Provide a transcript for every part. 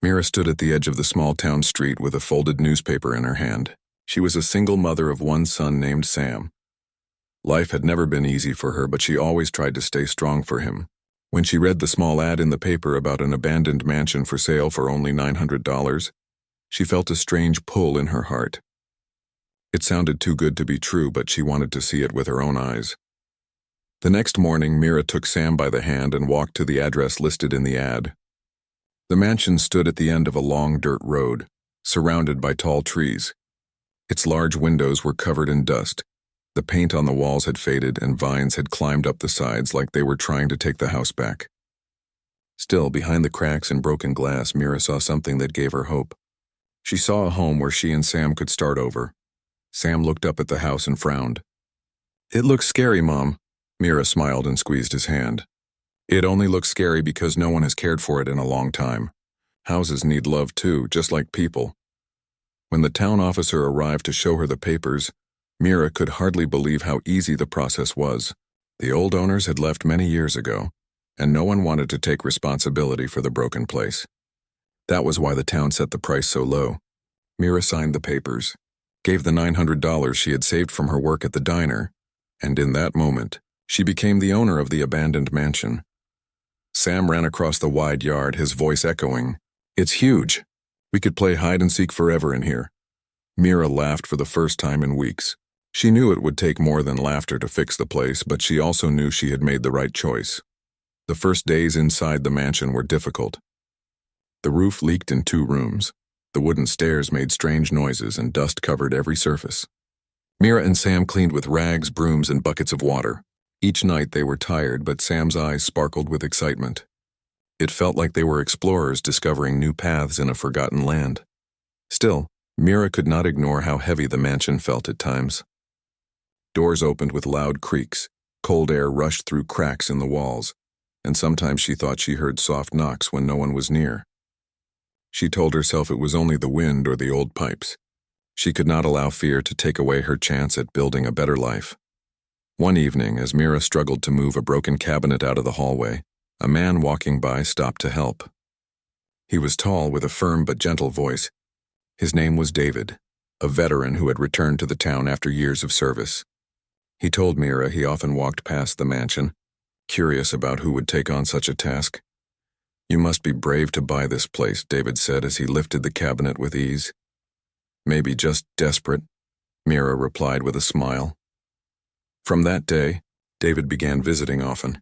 Mira stood at the edge of the small town street with a folded newspaper in her hand. She was a single mother of one son named Sam. Life had never been easy for her, but she always tried to stay strong for him. When she read the small ad in the paper about an abandoned mansion for sale for only $900, she felt a strange pull in her heart. It sounded too good to be true, but she wanted to see it with her own eyes. The next morning, Mira took Sam by the hand and walked to the address listed in the ad. The mansion stood at the end of a long dirt road, surrounded by tall trees. Its large windows were covered in dust. The paint on the walls had faded, and vines had climbed up the sides like they were trying to take the house back. Still, behind the cracks and broken glass, Mira saw something that gave her hope. She saw a home where she and Sam could start over. Sam looked up at the house and frowned. "It looks scary, Mom." Mira smiled and squeezed his hand. "It only looks scary because no one has cared for it in a long time. Houses need love too, just like people." When the town officer arrived to show her the papers, Mira could hardly believe how easy the process was. The old owners had left many years ago, and no one wanted to take responsibility for the broken place. That was why the town set the price so low. Mira signed the papers, gave the $900 she had saved from her work at the diner, and in that moment, she became the owner of the abandoned mansion. Sam ran across the wide yard, his voice echoing, "It's huge. We could play hide and seek forever in here." Mira laughed for the first time in weeks. She knew it would take more than laughter to fix the place, but she also knew she had made the right choice. The first days inside the mansion were difficult. The roof leaked in 2 rooms. The wooden stairs made strange noises, and dust covered every surface. Mira and Sam cleaned with rags, brooms, and buckets of water. Each night they were tired, but Sam's eyes sparkled with excitement. It felt like they were explorers discovering new paths in a forgotten land. Still, Mira could not ignore how heavy the mansion felt at times. Doors opened with loud creaks, cold air rushed through cracks in the walls, and sometimes she thought she heard soft knocks when no one was near. She told herself it was only the wind or the old pipes. She could not allow fear to take away her chance at building a better life. One evening, as Mira struggled to move a broken cabinet out of the hallway, a man walking by stopped to help. He was tall, with a firm but gentle voice. His name was David, a veteran who had returned to the town after years of service. He told Mira he often walked past the mansion, curious about who would take on such a task. "You must be brave to buy this place," David said as he lifted the cabinet with ease. "Maybe just desperate," Mira replied with a smile. From that day, David began visiting often.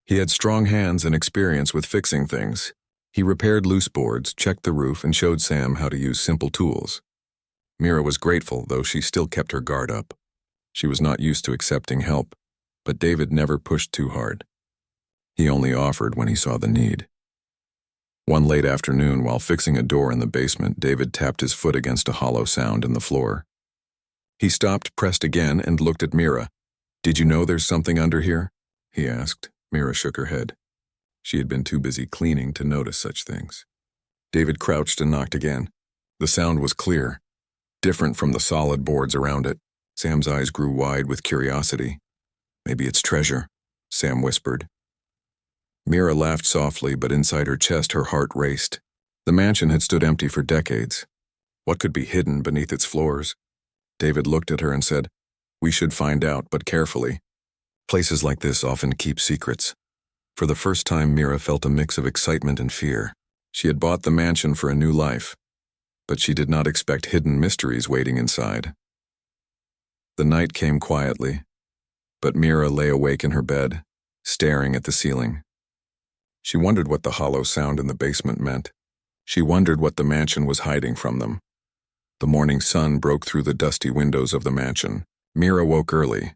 He had strong hands and experience with fixing things. He repaired loose boards, checked the roof, and showed Sam how to use simple tools. Mira was grateful, though she still kept her guard up. She was not used to accepting help, but David never pushed too hard. He only offered when he saw the need. One late afternoon, while fixing a door in the basement, David tapped his foot against a hollow sound in the floor. He stopped, pressed again, and looked at Mira. "Did you know there's something under here?" he asked. Mira shook her head. She had been too busy cleaning to notice such things. David crouched and knocked again. The sound was clear, different from the solid boards around it. Sam's eyes grew wide with curiosity. "Maybe it's treasure," Sam whispered. Mira laughed softly, but inside her chest her heart raced. The mansion had stood empty for decades. What could be hidden beneath its floors? David looked at her and said, "We should find out, but carefully. Places like this often keep secrets." For the first time, Mira felt a mix of excitement and fear. She had bought the mansion for a new life, but she did not expect hidden mysteries waiting inside. The night came quietly, but Mira lay awake in her bed, staring at the ceiling. She wondered what the hollow sound in the basement meant. She wondered what the mansion was hiding from them. The morning sun broke through the dusty windows of the mansion. Mira woke early,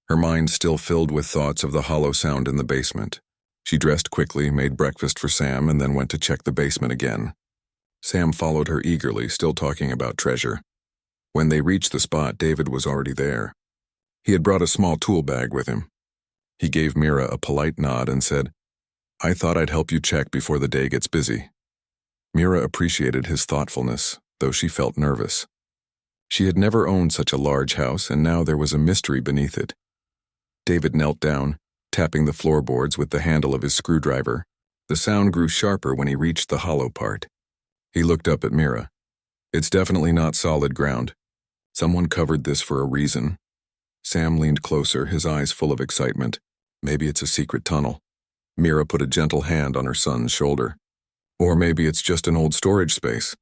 her mind still filled with thoughts of the hollow sound in the basement. She dressed quickly, made breakfast for Sam, and then went to check the basement again. Sam followed her eagerly, still talking about treasure. When they reached the spot, David was already there. He had brought a small tool bag with him. He gave Mira a polite nod and said, "I thought I'd help you check before the day gets busy." Mira appreciated his thoughtfulness, though she felt nervous. She had never owned such a large house, and now there was a mystery beneath it. David knelt down, tapping the floorboards with the handle of his screwdriver. The sound grew sharper when he reached the hollow part. He looked up at Mira. It's definitely not solid ground. Someone covered this for a reason. Sam leaned closer, his eyes full of excitement. Maybe it's a secret tunnel. Mira put a gentle hand on her son's shoulder. Or maybe it's just an old storage space.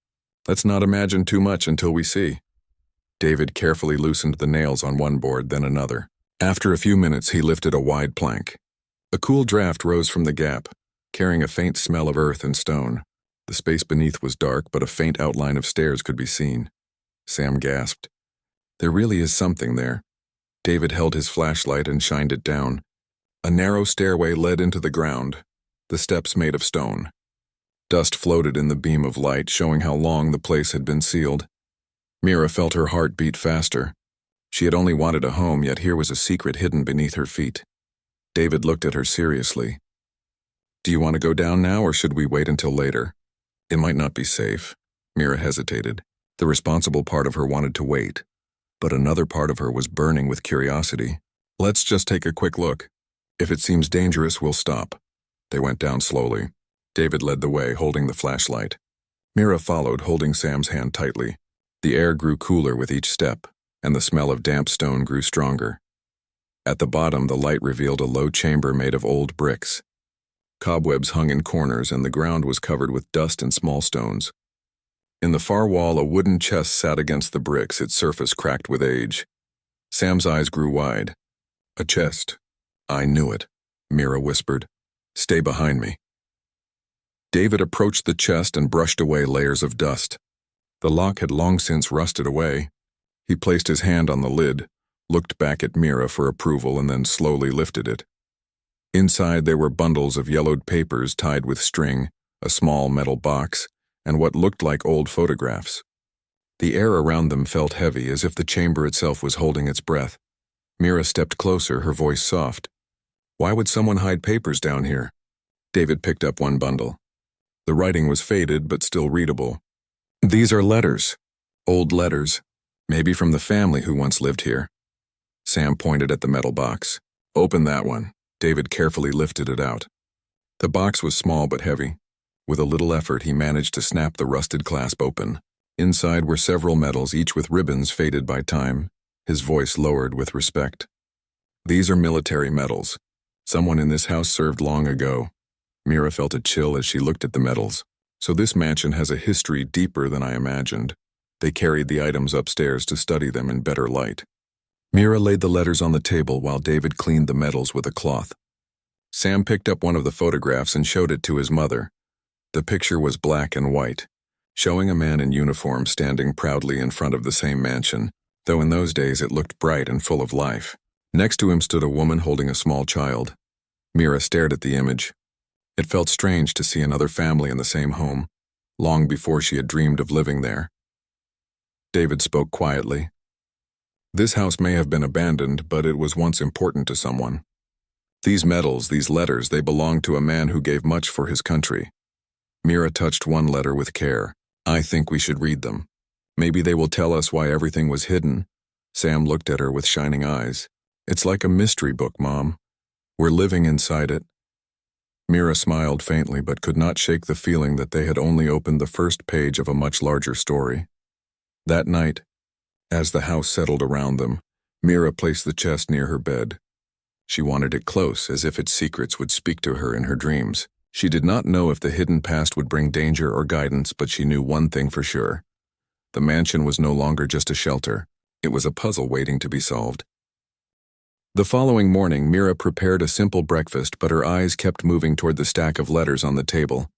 Let's not imagine too much until we see. David carefully loosened the nails on one board, then another. After a few minutes, he lifted a wide plank. A cool draft rose from the gap, carrying a faint smell of earth and stone. The space beneath was dark, but a faint outline of stairs could be seen. Sam gasped. There really is something there. David held his flashlight and shined it down. A narrow stairway led into the ground, the steps made of stone. Dust floated in the beam of light, showing how long the place had been sealed. Mira felt her heart beat faster. She had only wanted a home, yet here was a secret hidden beneath her feet. David looked at her seriously. Do you want to go down now, or should we wait until later? It might not be safe. Mira hesitated. The responsible part of her wanted to wait, but another part of her was burning with curiosity. Let's just take a quick look. If it seems dangerous, we'll stop. They went down slowly. David led the way, holding the flashlight. Mira followed, holding Sam's hand tightly. The air grew cooler with each step, and the smell of damp stone grew stronger. At the bottom, the light revealed a low chamber made of old bricks. Cobwebs hung in corners, and the ground was covered with dust and small stones. In the far wall, a wooden chest sat against the bricks, its surface cracked with age. Sam's eyes grew wide. A chest. I knew it, Mira whispered. Stay behind me. David approached the chest and brushed away layers of dust. The lock had long since rusted away. He placed his hand on the lid, looked back at Mira for approval, and then slowly lifted it. Inside there were bundles of yellowed papers tied with string, a small metal box, and what looked like old photographs. The air around them felt heavy, as if the chamber itself was holding its breath. Mira stepped closer, her voice soft. Why would someone hide papers down here? David picked up one bundle. The writing was faded, but still readable. These are letters. Old letters. Maybe from the family who once lived here. Sam pointed at the metal box. Open that one. David carefully lifted it out. The box was small but heavy. With a little effort, he managed to snap the rusted clasp open. Inside were several medals, each with ribbons faded by time. His voice lowered with respect. These are military medals. Someone in this house served long ago. Mira felt a chill as she looked at the medals. So this mansion has a history deeper than I imagined. They carried the items upstairs to study them in better light. Mira laid the letters on the table while David cleaned the medals with a cloth. Sam picked up one of the photographs and showed it to his mother. The picture was black and white, showing a man in uniform standing proudly in front of the same mansion, though in those days it looked bright and full of life. Next to him stood a woman holding a small child. Mira stared at the image. It felt strange to see another family in the same home, long before she had dreamed of living there. David spoke quietly. This house may have been abandoned, but it was once important to someone. These medals, these letters, they belonged to a man who gave much for his country. Mira touched one letter with care. I think we should read them. Maybe they will tell us why everything was hidden. Sam looked at her with shining eyes. It's like a mystery book, Mom. We're living inside it. Mira smiled faintly but could not shake the feeling that they had only opened the first page of a much larger story. That night, as the house settled around them, Mira placed the chest near her bed. She wanted it close, as if its secrets would speak to her in her dreams. She did not know if the hidden past would bring danger or guidance, but she knew one thing for sure. The mansion was no longer just a shelter. It was a puzzle waiting to be solved. The following morning, Mira prepared a simple breakfast, but her eyes kept moving toward the stack of letters on the table.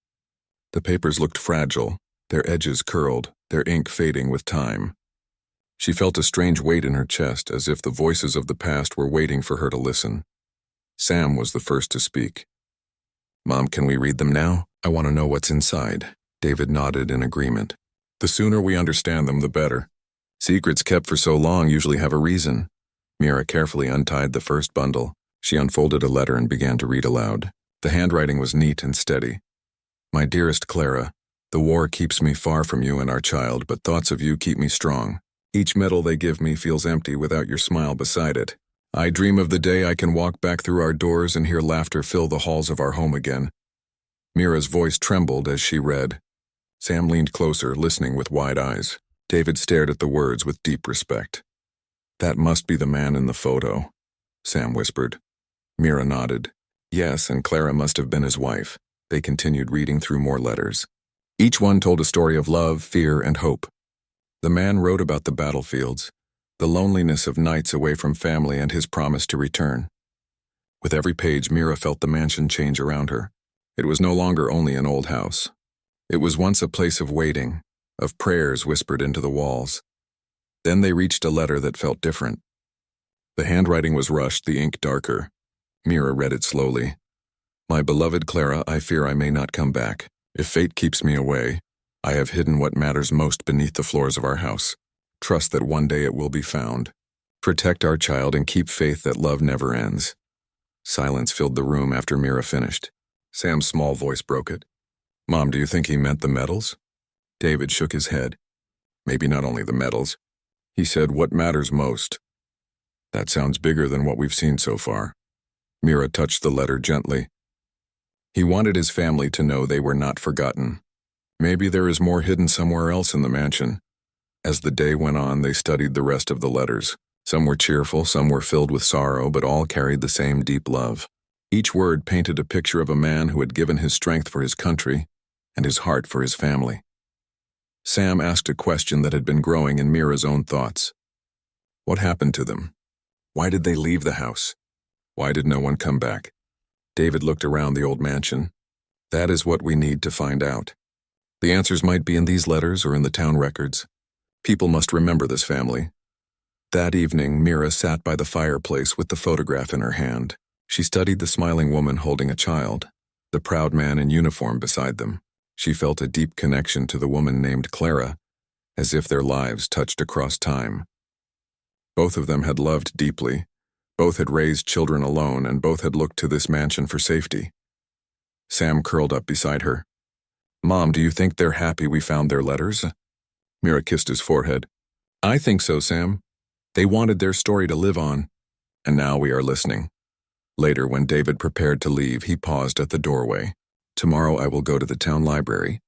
The papers looked fragile, their edges curled, their ink fading with time. She felt a strange weight in her chest, as if the voices of the past were waiting for her to listen. Sam was the first to speak. Mom, can we read them now? I want to know what's inside. David nodded in agreement. The sooner we understand them, the better. Secrets kept for so long usually have a reason. Mira carefully untied the first bundle. She unfolded a letter and began to read aloud. The handwriting was neat and steady. My dearest Clara, the war keeps me far from you and our child, but thoughts of you keep me strong. Each medal they give me feels empty without your smile beside it. I dream of the day I can walk back through our doors and hear laughter fill the halls of our home again. Mira's voice trembled as she read. Sam leaned closer, listening with wide eyes. David stared at the words with deep respect. "That must be the man in the photo," Sam whispered. Mira nodded. Yes, and Clara must have been his wife. They continued reading through more letters. Each one told a story of love, fear, and hope. The man wrote about the battlefields, the loneliness of nights away from family, and his promise to return. With every page, Mira felt the mansion change around her. It was no longer only an old house. It was once a place of waiting, of prayers whispered into the walls. Then they reached a letter that felt different. The handwriting was rushed, the ink darker. Mira read it slowly. "My beloved Clara, I fear I may not come back. If fate keeps me away, I have hidden what matters most beneath the floors of our house. Trust that one day it will be found. Protect our child and keep faith that love never ends." Silence filled the room after Mira finished. Sam's small voice broke it. "Mom, do you think he meant the medals?" David shook his head. "Maybe not only the medals. He said what matters most. That sounds bigger than what we've seen so far." Mira touched the letter gently. "He wanted his family to know they were not forgotten. Maybe there is more hidden somewhere else in the mansion." As the day went on, they studied the rest of the letters. Some were cheerful, some were filled with sorrow, but all carried the same deep love. Each word painted a picture of a man who had given his strength for his country and his heart for his family. Sam asked a question that had been growing in Mira's own thoughts. What happened to them? Why did they leave the house? Why did no one come back? David looked around the old mansion. That is what we need to find out. The answers might be in these letters or in the town records. People must remember this family. That evening, Mira sat by the fireplace with the photograph in her hand. She studied the smiling woman holding a child, the proud man in uniform beside them. She felt a deep connection to the woman named Clara, as if their lives touched across time. Both of them had loved deeply. Both had raised children alone, and both had looked to this mansion for safety. Sam curled up beside her. "Mom, do you think they're happy we found their letters?" Mira kissed his forehead. "I think so, Sam. They wanted their story to live on, and now we are listening." Later, when David prepared to leave, he paused at the doorway. "Tomorrow I will go to the town library.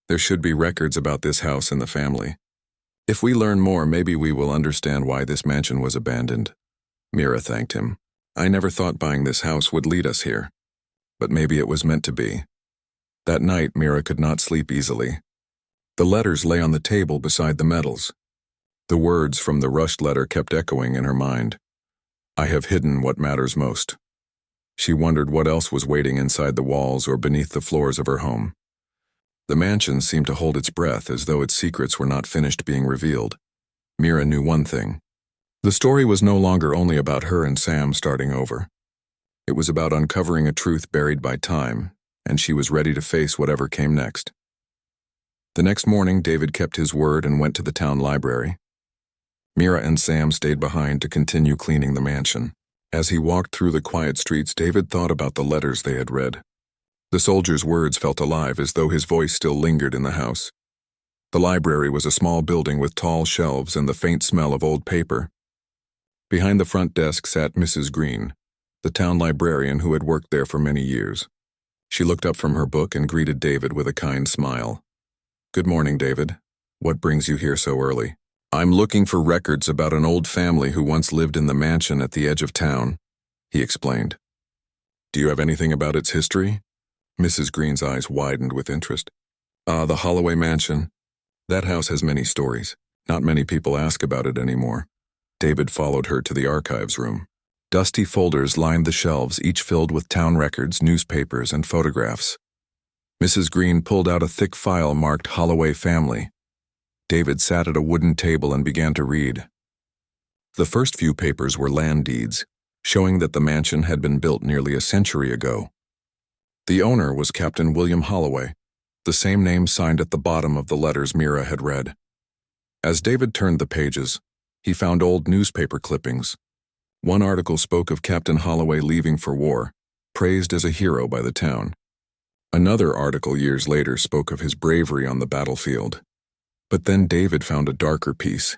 There should be records about this house and the family. If we learn more, maybe we will understand why this mansion was abandoned." Mira thanked him. "I never thought buying this house would lead us here, but maybe it was meant to be." That night, Mira could not sleep easily. The letters lay on the table beside the medals. The words from the rushed letter kept echoing in her mind. "I have hidden what matters most." She wondered what else was waiting inside the walls or beneath the floors of her home. The mansion seemed to hold its breath as though its secrets were not finished being revealed. Mira knew one thing. The story was no longer only about her and Sam starting over. It was about uncovering a truth buried by time, and she was ready to face whatever came next. The next morning, David kept his word and went to the town library. Mira and Sam stayed behind to continue cleaning the mansion. As he walked through the quiet streets, David thought about the letters they had read. The soldier's words felt alive, as though his voice still lingered in the house. The library was a small building with tall shelves and the faint smell of old paper. Behind the front desk sat Mrs. Green, the town librarian who had worked there for many years. She looked up from her book and greeted David with a kind smile. "Good morning, David. What brings you here so early?" "I'm looking for records about an old family who once lived in the mansion at the edge of town," he explained. "Do you have anything about its history?" Mrs. Green's eyes widened with interest. The Holloway Mansion. That house has many stories. Not many people ask about it anymore." David followed her to the archives room. Dusty folders lined the shelves, each filled with town records, newspapers, and photographs. Mrs. Green pulled out a thick file marked Holloway Family. David sat at a wooden table and began to read. The first few papers were land deeds, showing that the mansion had been built nearly a century ago. The owner was Captain William Holloway, the same name signed at the bottom of the letters Mira had read. As David turned the pages, he found old newspaper clippings. One article spoke of Captain Holloway leaving for war, praised as a hero by the town. Another article years later spoke of his bravery on the battlefield. But then David found a darker piece.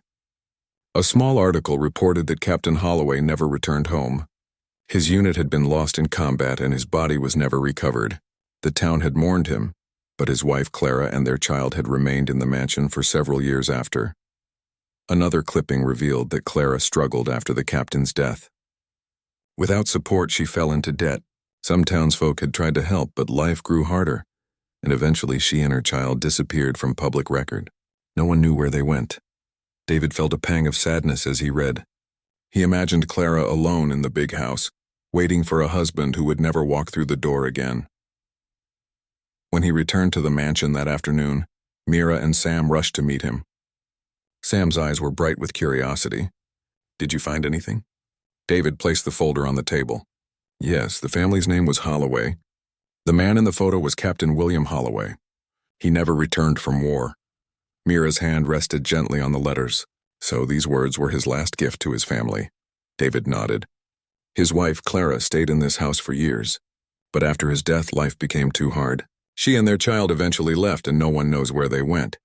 A small article reported that Captain Holloway never returned home. His unit had been lost in combat and his body was never recovered. The town had mourned him, but his wife Clara and their child had remained in the mansion for several years after. Another clipping revealed that Clara struggled after the captain's death. Without support, she fell into debt. Some townsfolk had tried to help, but life grew harder, and eventually she and her child disappeared from public record. No one knew where they went. David felt a pang of sadness as he read. He imagined Clara alone in the big house, waiting for a husband who would never walk through the door again. When he returned to the mansion that afternoon, Mira and Sam rushed to meet him. Sam's eyes were bright with curiosity. "Did you find anything?" David placed the folder on the table. "Yes, the family's name was Holloway. The man in the photo was Captain William Holloway. He never returned from war." Mira's hand rested gently on the letters. So these words were his last gift to his family. David nodded. His wife, Clara, stayed in this house for years. But after his death, life became too hard. She and their child eventually left, and no one knows where they went.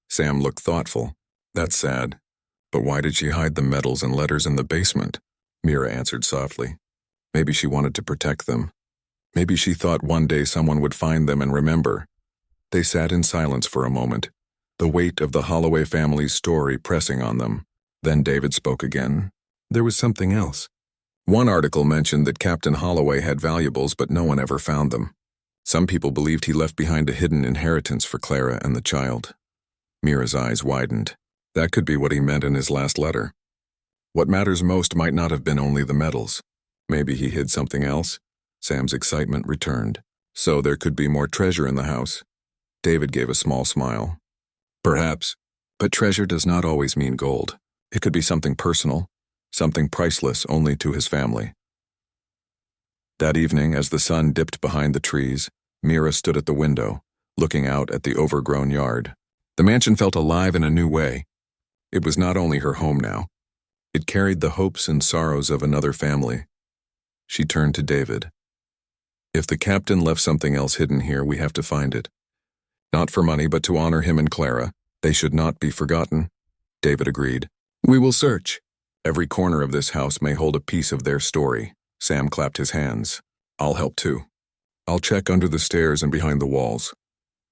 Sam looked thoughtful. "That's sad. But why did she hide the medals and letters in the basement?" Mira answered softly. "Maybe she wanted to protect them. Maybe she thought one day someone would find them and remember." They sat in silence for a moment, the weight of the Holloway family's story pressing on them. Then David spoke again. "There was something else. One article mentioned that Captain Holloway had valuables, but no one ever found them. Some people believed he left behind a hidden inheritance for Clara and the child." Mira's eyes widened. That could be what he meant in his last letter. What matters most might not have been only the medals. Maybe he hid something else. Sam's excitement returned. So there could be more treasure in the house. David gave a small smile. "Perhaps. But treasure does not always mean gold. It could be something personal, something priceless only to his family." That evening, as the sun dipped behind the trees, Mira stood at the window, looking out at the overgrown yard. The mansion felt alive in a new way. It was not only her home now. It carried the hopes and sorrows of another family. She turned to David. "If the captain left something else hidden here, we have to find it. Not for money, but to honor him and Clara. They should not be forgotten." David agreed. "We will search. Every corner of this house may hold a piece of their story." Sam clapped his hands. "I'll help too. I'll check under the stairs and behind the walls."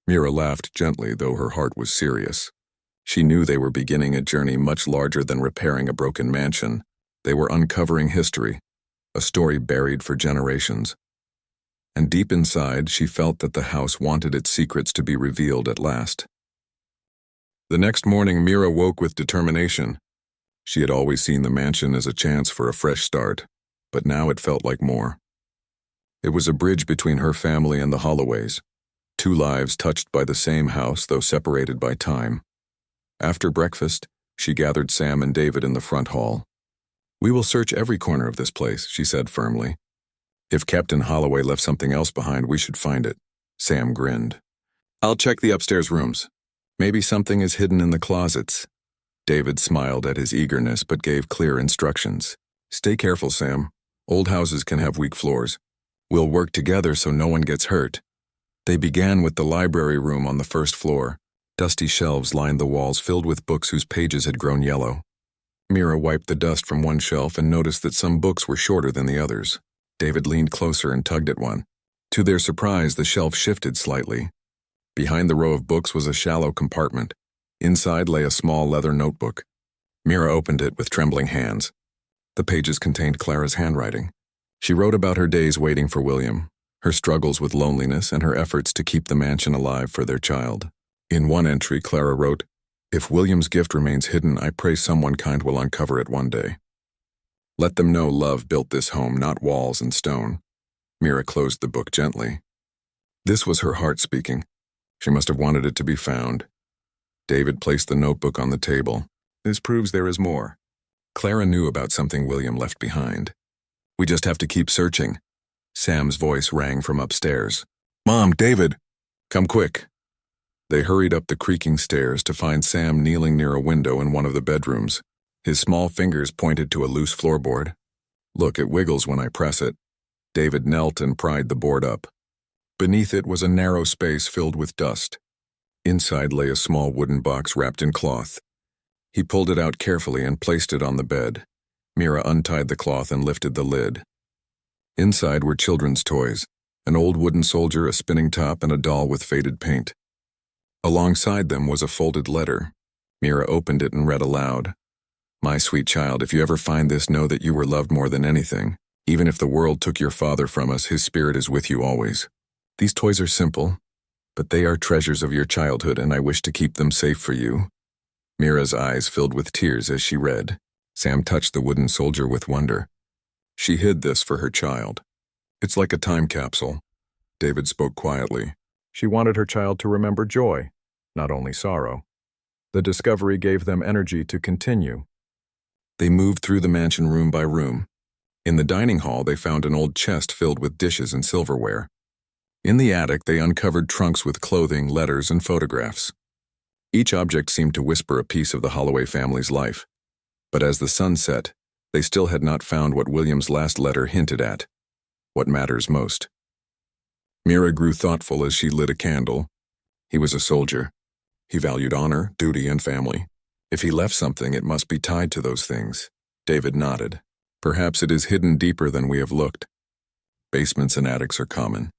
Mira laughed gently, though her heart was serious. She knew they were beginning a journey much larger than repairing a broken mansion. They were uncovering history, a story buried for generations. And deep inside, she felt that the house wanted its secrets to be revealed at last. The next morning, Mira woke with determination. She had always seen the mansion as a chance for a fresh start, but now it felt like more. It was a bridge between her family and the Holloways, two lives touched by the same house, though separated by time. After breakfast, she gathered Sam and David in the front hall. "We will search every corner of this place," she said firmly. "If Captain Holloway left something else behind, we should find it." Sam grinned. "I'll check the upstairs rooms. Maybe something is hidden in the closets." David smiled at his eagerness but gave clear instructions. "Stay careful, Sam. Old houses can have weak floors. We'll work together so no one gets hurt." They began with the library room on the first floor. Dusty shelves lined the walls filled with books whose pages had grown yellow. Mira wiped the dust from one shelf and noticed that some books were shorter than the others. David leaned closer and tugged at one. To their surprise, the shelf shifted slightly. Behind the row of books was a shallow compartment. Inside lay a small leather notebook. Mira opened it with trembling hands. The pages contained Clara's handwriting. She wrote about her days waiting for William, her struggles with loneliness, and her efforts to keep the mansion alive for their child. In one entry, Clara wrote, "If William's gift remains hidden, I pray someone kind will uncover it one day. Let them know love built this home, not walls and stone." Mira closed the book gently. This was her heart speaking. She must have wanted it to be found. David placed the notebook on the table. "This proves there is more. Clara knew about something William left behind. We just have to keep searching." Sam's voice rang from upstairs. "Mom, David, come quick." They hurried up the creaking stairs to find Sam kneeling near a window in one of the bedrooms. His small fingers pointed to a loose floorboard. "Look, it wiggles when I press it." David knelt and pried the board up. Beneath it was a narrow space filled with dust. Inside lay a small wooden box wrapped in cloth. He pulled it out carefully and placed it on the bed. Mira untied the cloth and lifted the lid. Inside were children's toys, an old wooden soldier, a spinning top, and a doll with faded paint. Alongside them was a folded letter. Mira opened it and read aloud. "My sweet child, if you ever find this, know that you were loved more than anything. Even if the world took your father from us, his spirit is with you always. These toys are simple, but they are treasures of your childhood, and I wish to keep them safe for you." Mira's eyes filled with tears as she read. Sam touched the wooden soldier with wonder. She hid this for her child. "It's like a time capsule," David spoke quietly. She wanted her child to remember joy, not only sorrow. The discovery gave them energy to continue. They moved through the mansion room by room. In the dining hall, they found an old chest filled with dishes and silverware. In the attic, they uncovered trunks with clothing, letters, and photographs. Each object seemed to whisper a piece of the Holloway family's life. But as the sun set, they still had not found what William's last letter hinted at: what matters most. Mira grew thoughtful as she lit a candle. He was a soldier. He valued honor, duty, and family. If he left something, it must be tied to those things. David nodded. "Perhaps it is hidden deeper than we have looked. Basements and attics are common,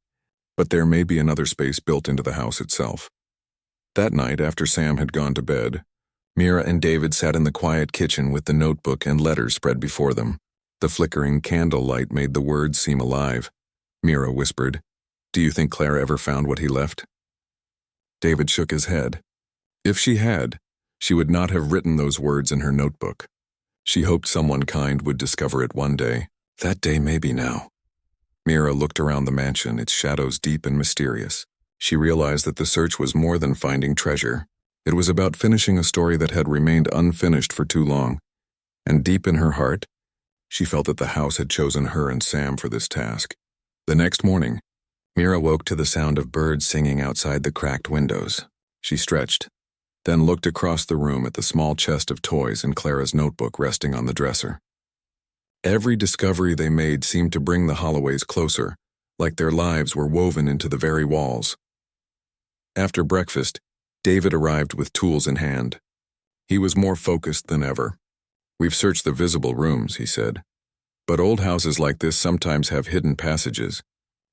but there may be another space built into the house itself." That night, after Sam had gone to bed, Mira and David sat in the quiet kitchen with the notebook and letters spread before them. The flickering candlelight made the words seem alive. Mira whispered, "Do you think Clara ever found what he left?" David shook his head. If she had, she would not have written those words in her notebook. She hoped someone kind would discover it one day. That day may be now. Mira looked around the mansion, its shadows deep and mysterious. She realized that the search was more than finding treasure. It was about finishing a story that had remained unfinished for too long. And deep in her heart, she felt that the house had chosen her and Sam for this task. The next morning, Mira woke to the sound of birds singing outside the cracked windows. She stretched, then looked across the room at the small chest of toys and Clara's notebook resting on the dresser. Every discovery they made seemed to bring the Holloways closer, like their lives were woven into the very walls. After breakfast, David arrived with tools in hand. He was more focused than ever. "We've searched the visible rooms," he said. "But old houses like this sometimes have hidden passages.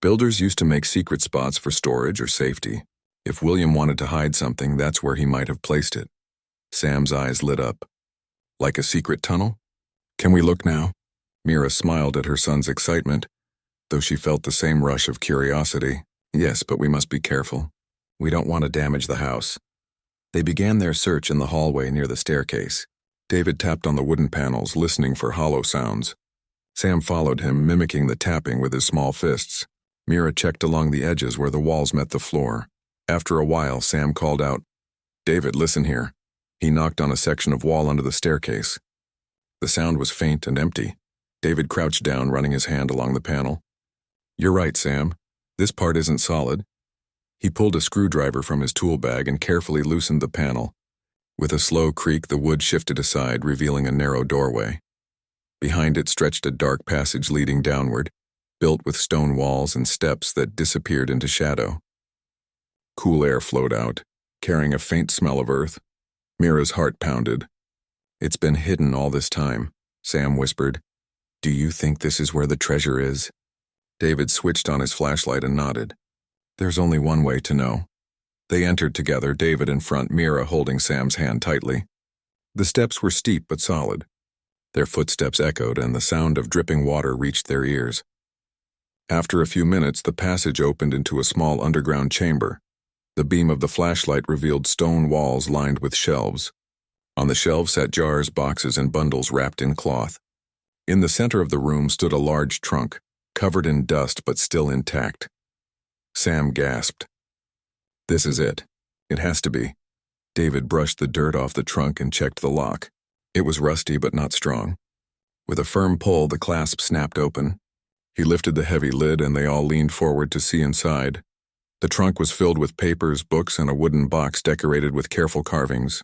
Builders used to make secret spots for storage or safety. If William wanted to hide something, that's where he might have placed it." Sam's eyes lit up. "Like a secret tunnel? Can we look now?" Mira smiled at her son's excitement, though she felt the same rush of curiosity. "Yes, but we must be careful. We don't want to damage the house." They began their search in the hallway near the staircase. David tapped on the wooden panels, listening for hollow sounds. Sam followed him, mimicking the tapping with his small fists. Mira checked along the edges where the walls met the floor. After a while, Sam called out, "David, listen here." He knocked on a section of wall under the staircase. The sound was faint and empty. David crouched down, running his hand along the panel. "You're right, Sam. This part isn't solid." He pulled a screwdriver from his tool bag and carefully loosened the panel. With a slow creak, the wood shifted aside, revealing a narrow doorway. Behind it stretched a dark passage leading downward, built with stone walls and steps that disappeared into shadow. Cool air flowed out, carrying a faint smell of earth. Mira's heart pounded. "It's been hidden all this time," Sam whispered. "Do you think this is where the treasure is?" David switched on his flashlight and nodded. "There's only one way to know." They entered together, David in front, Mira holding Sam's hand tightly. The steps were steep but solid. Their footsteps echoed, and the sound of dripping water reached their ears. After a few minutes, the passage opened into a small underground chamber. The beam of the flashlight revealed stone walls lined with shelves. On the shelves sat jars, boxes, and bundles wrapped in cloth. In the center of the room stood a large trunk, covered in dust but still intact. Sam gasped. "This is it. It has to be." David brushed the dirt off the trunk and checked the lock. It was rusty but not strong. With a firm pull, the clasp snapped open. He lifted the heavy lid and they all leaned forward to see inside. The trunk was filled with papers, books, and a wooden box decorated with careful carvings.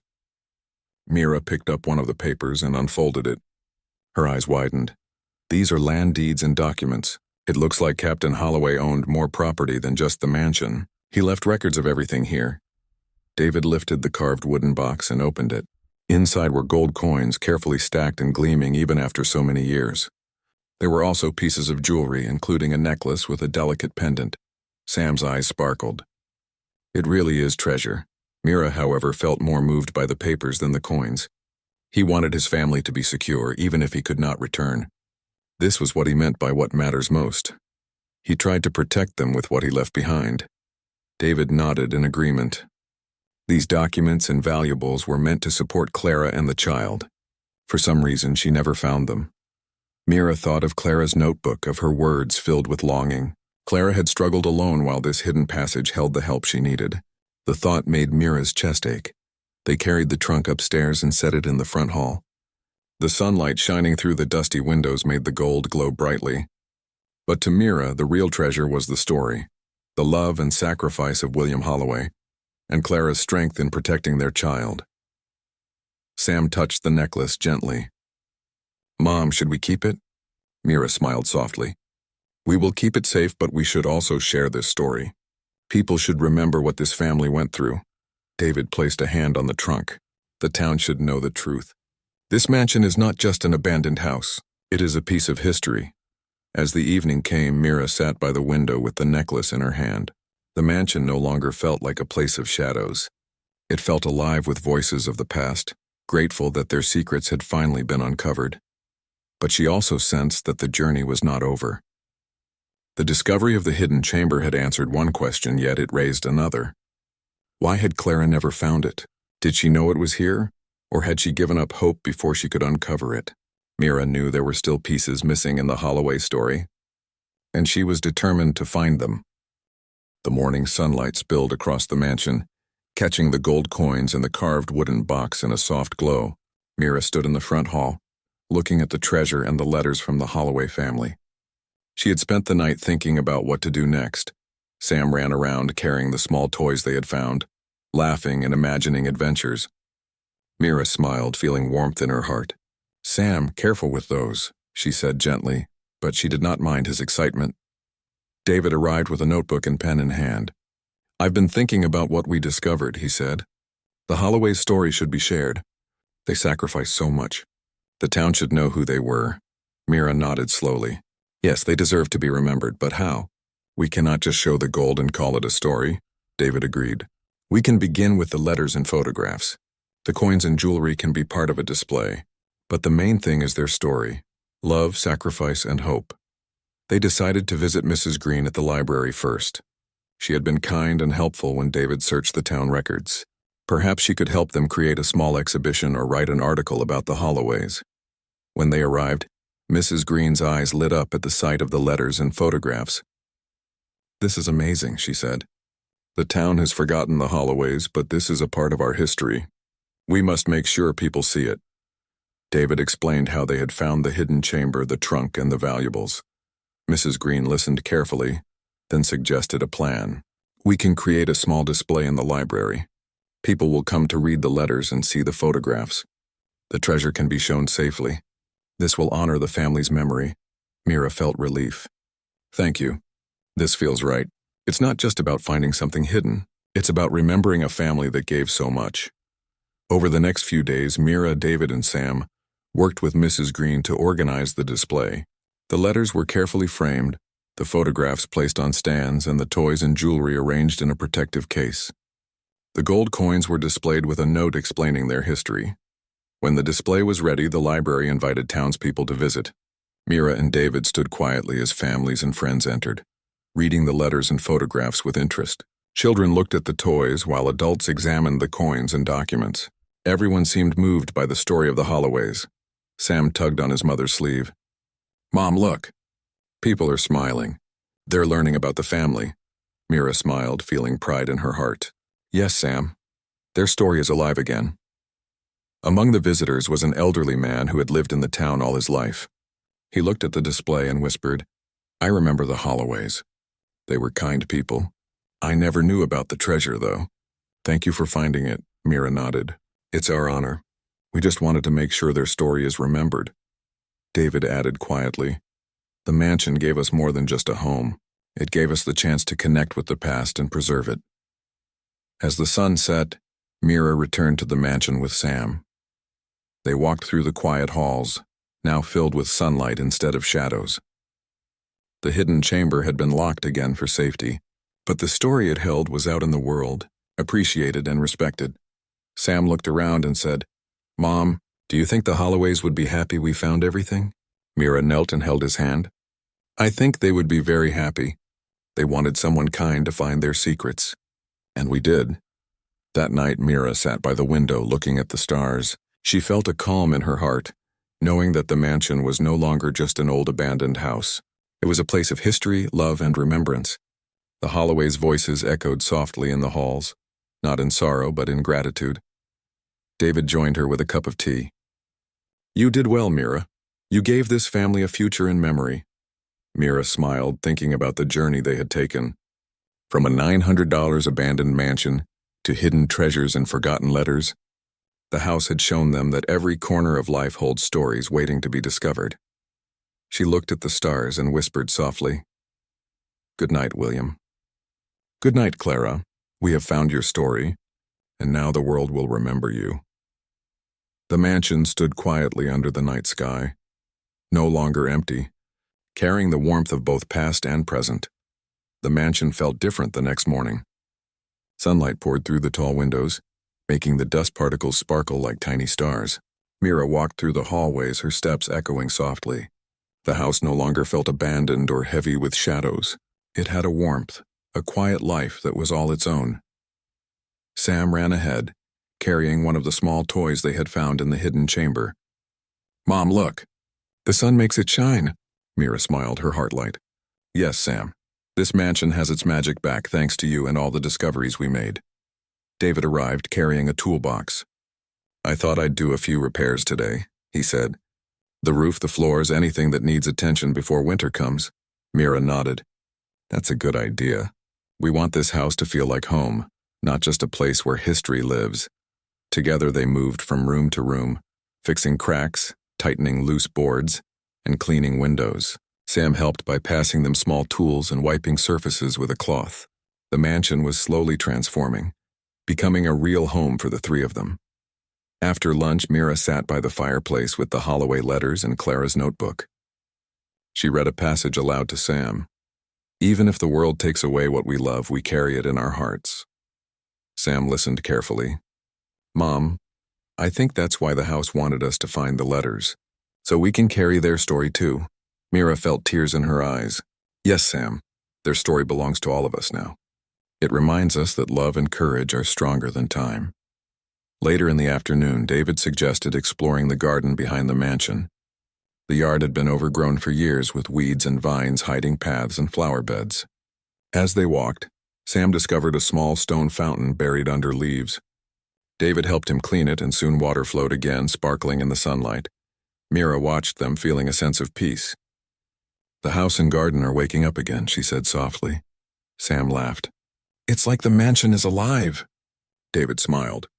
Mira picked up one of the papers and unfolded it. Her eyes widened. "These are land deeds and documents. It looks like Captain Holloway owned more property than just the mansion. He left records of everything here." David lifted the carved wooden box and opened it. Inside were gold coins, carefully stacked and gleaming even after so many years. There were also pieces of jewelry, including a necklace with a delicate pendant. Sam's eyes sparkled. It really is treasure. Mira, however, felt more moved by the papers than the coins. He wanted his family to be secure, even if he could not return. This was what he meant by what matters most. He tried to protect them with what he left behind. David nodded in agreement. These documents and valuables were meant to support Clara and the child. For some reason, she never found them. Mira thought of Clara's notebook, of her words filled with longing. Clara had struggled alone while this hidden passage held the help she needed. The thought made Mira's chest ache. They carried the trunk upstairs and set it in the front hall. The sunlight shining through the dusty windows made the gold glow brightly. But to Mira, the real treasure was the story, the love and sacrifice of William Holloway, and Clara's strength in protecting their child. Sam touched the necklace gently. "Mom, should we keep it?" Mira smiled softly. "We will keep it safe, but we should also share this story. People should remember what this family went through." David placed a hand on the trunk. "The town should know the truth. This mansion is not just an abandoned house. It is a piece of history." As the evening came, Mira sat by the window with the necklace in her hand. The mansion no longer felt like a place of shadows. It felt alive with voices of the past, grateful that their secrets had finally been uncovered. But she also sensed that the journey was not over. The discovery of the hidden chamber had answered one question, yet it raised another. Why had Clara never found it? Did she know it was here? Or had she given up hope before she could uncover it? Mira knew there were still pieces missing in the Holloway story, and she was determined to find them. The morning sunlight spilled across the mansion, catching the gold coins in the carved wooden box in a soft glow. Mira stood in the front hall, looking at the treasure and the letters from the Holloway family. She had spent the night thinking about what to do next. Sam ran around carrying the small toys they had found, laughing and imagining adventures. Mira smiled, feeling warmth in her heart. "Sam, careful with those," she said gently, but she did not mind his excitement. David arrived with a notebook and pen in hand. "I've been thinking about what we discovered," he said. "The Holloway story should be shared. They sacrificed so much. The town should know who they were." Mira nodded slowly. "Yes, they deserve to be remembered, but how? We cannot just show the gold and call it a story," David agreed. "We can begin with the letters and photographs. The coins and jewelry can be part of a display, but the main thing is their story, love, sacrifice, and hope." They decided to visit Mrs. Green at the library first. She had been kind and helpful when David searched the town records. Perhaps she could help them create a small exhibition or write an article about the Holloways. When they arrived, Mrs. Green's eyes lit up at the sight of the letters and photographs. "This is amazing," she said. "The town has forgotten the Holloways, but this is a part of our history. We must make sure people see it." David explained how they had found the hidden chamber, the trunk, and the valuables. Mrs. Green listened carefully, then suggested a plan. "We can create a small display in the library. People will come to read the letters and see the photographs. The treasure can be shown safely. This will honor the family's memory." Mira felt relief. "Thank you. This feels right. It's not just about finding something hidden. It's about remembering a family that gave so much." Over the next few days, Mira, David, and Sam worked with Mrs. Green to organize the display. The letters were carefully framed, the photographs placed on stands, and the toys and jewelry arranged in a protective case. The gold coins were displayed with a note explaining their history. When the display was ready, the library invited townspeople to visit. Mira and David stood quietly as families and friends entered, reading the letters and photographs with interest. Children looked at the toys while adults examined the coins and documents. Everyone seemed moved by the story of the Holloways. Sam tugged on his mother's sleeve. "Mom, look. People are smiling. They're learning about the family." Mira smiled, feeling pride in her heart. "Yes, Sam. Their story is alive again." Among the visitors was an elderly man who had lived in the town all his life. He looked at the display and whispered, "I remember the Holloways. They were kind people. I never knew about the treasure, though." "Thank you for finding it," Mira nodded. "It's our honor. We just wanted to make sure their story is remembered." David added quietly, "The mansion gave us more than just a home. It gave us the chance to connect with the past and preserve it." As the sun set, Mira returned to the mansion with Sam. They walked through the quiet halls, now filled with sunlight instead of shadows. The hidden chamber had been locked again for safety, but the story it held was out in the world, appreciated and respected. Sam looked around and said, "Mom, do you think the Holloways would be happy we found everything?" Mira knelt and held his hand. "I think they would be very happy. They wanted someone kind to find their secrets. And we did." That night, Mira sat by the window looking at the stars. She felt a calm in her heart, knowing that the mansion was no longer just an old abandoned house. It was a place of history, love, and remembrance. The Holloways' voices echoed softly in the halls, not in sorrow but in gratitude. David joined her with a cup of tea. "You did well, Mira. You gave this family a future in memory." Mira smiled, thinking about the journey they had taken. From a $900 abandoned mansion to hidden treasures and forgotten letters, the house had shown them that every corner of life holds stories waiting to be discovered. She looked at the stars and whispered softly, "Good night, William." "Good night, Clara. We have found your story, and now the world will remember you." The mansion stood quietly under the night sky, no longer empty, carrying the warmth of both past and present. The mansion felt different the next morning. Sunlight poured through the tall windows, making the dust particles sparkle like tiny stars. Mira walked through the hallways, her steps echoing softly. The house no longer felt abandoned or heavy with shadows. It had a warmth, a quiet life that was all its own. Sam ran ahead, carrying one of the small toys they had found in the hidden chamber. "Mom, look. The sun makes it shine." Mira smiled, her heart light. "Yes, Sam. This mansion has its magic back thanks to you and all the discoveries we made." David arrived carrying a toolbox. "I thought I'd do a few repairs today," he said. "The roof, the floors, anything that needs attention before winter comes." Mira nodded. "That's a good idea. We want this house to feel like home, not just a place where history lives." Together they moved from room to room, fixing cracks, tightening loose boards, and cleaning windows. Sam helped by passing them small tools and wiping surfaces with a cloth. The mansion was slowly transforming, becoming a real home for the three of them. After lunch, Mira sat by the fireplace with the Holloway letters and Clara's notebook. She read a passage aloud to Sam. "Even if the world takes away what we love, we carry it in our hearts." Sam listened carefully. "Mom, I think that's why the house wanted us to find the letters, so we can carry their story too." Mira felt tears in her eyes. "Yes, Sam, their story belongs to all of us now. It reminds us that love and courage are stronger than time." Later in the afternoon, David suggested exploring the garden behind the mansion. The yard had been overgrown for years with weeds and vines hiding paths and flower beds. As they walked, Sam discovered a small stone fountain buried under leaves. David helped him clean it, and soon water flowed again, sparkling in the sunlight. Mira watched them, feeling a sense of peace. "The house and garden are waking up again," she said softly. Sam laughed. "It's like the mansion is alive." David smiled.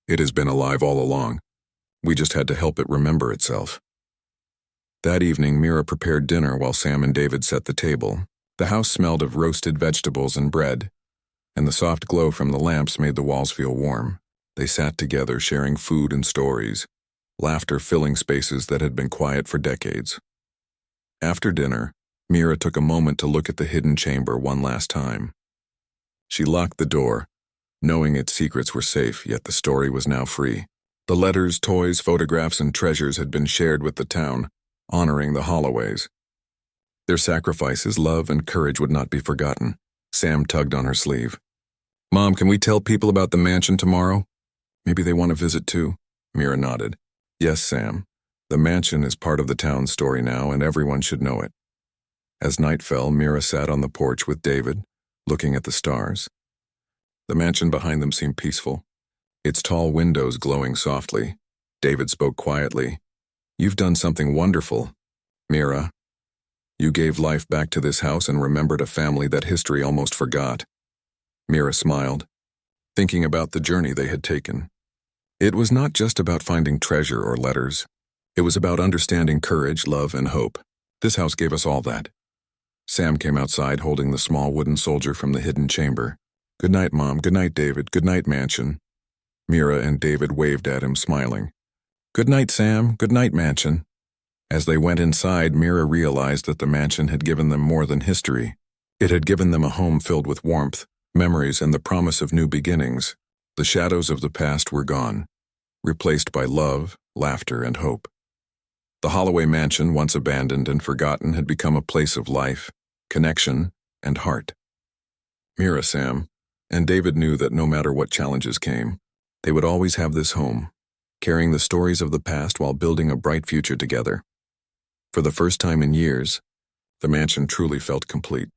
"It has been alive all along. We just had to help it remember itself." That evening, Mira prepared dinner while Sam and David set the table. The house smelled of roasted vegetables and bread, and the soft glow from the lamps made the walls feel warm. They sat together, sharing food and stories, laughter filling spaces that had been quiet for decades. After dinner, Mira took a moment to look at the hidden chamber one last time. She locked the door, knowing its secrets were safe, yet the story was now free. The letters, toys, photographs, and treasures had been shared with the town, honoring the Holloways. Their sacrifices, love, and courage would not be forgotten. Sam tugged on her sleeve. "Mom, can we tell people about the mansion tomorrow? Maybe they want to visit too." Mira nodded. "Yes, Sam. The mansion is part of the town's story now, and everyone should know it." As night fell, Mira sat on the porch with David, looking at the stars. The mansion behind them seemed peaceful, its tall windows glowing softly. David spoke quietly. "You've done something wonderful, Mira. You gave life back to this house and remembered a family that history almost forgot." Mira smiled, thinking about the journey they had taken. It was not just about finding treasure or letters. It was about understanding courage, love, and hope. This house gave us all that. Sam came outside holding the small wooden soldier from the hidden chamber. "Good night, Mom. Good night, David. Good night, mansion." Mira and David waved at him, smiling. "Good night, Sam. Good night, mansion." As they went inside, Mira realized that the mansion had given them more than history. It had given them a home filled with warmth, memories, and the promise of new beginnings. The shadows of the past were gone, replaced by love, laughter, and hope. The Holloway mansion, once abandoned and forgotten, had become a place of life, connection, and heart. Mira, Sam, and David knew that no matter what challenges came, they would always have this home, carrying the stories of the past while building a bright future together. For the first time in years, the mansion truly felt complete.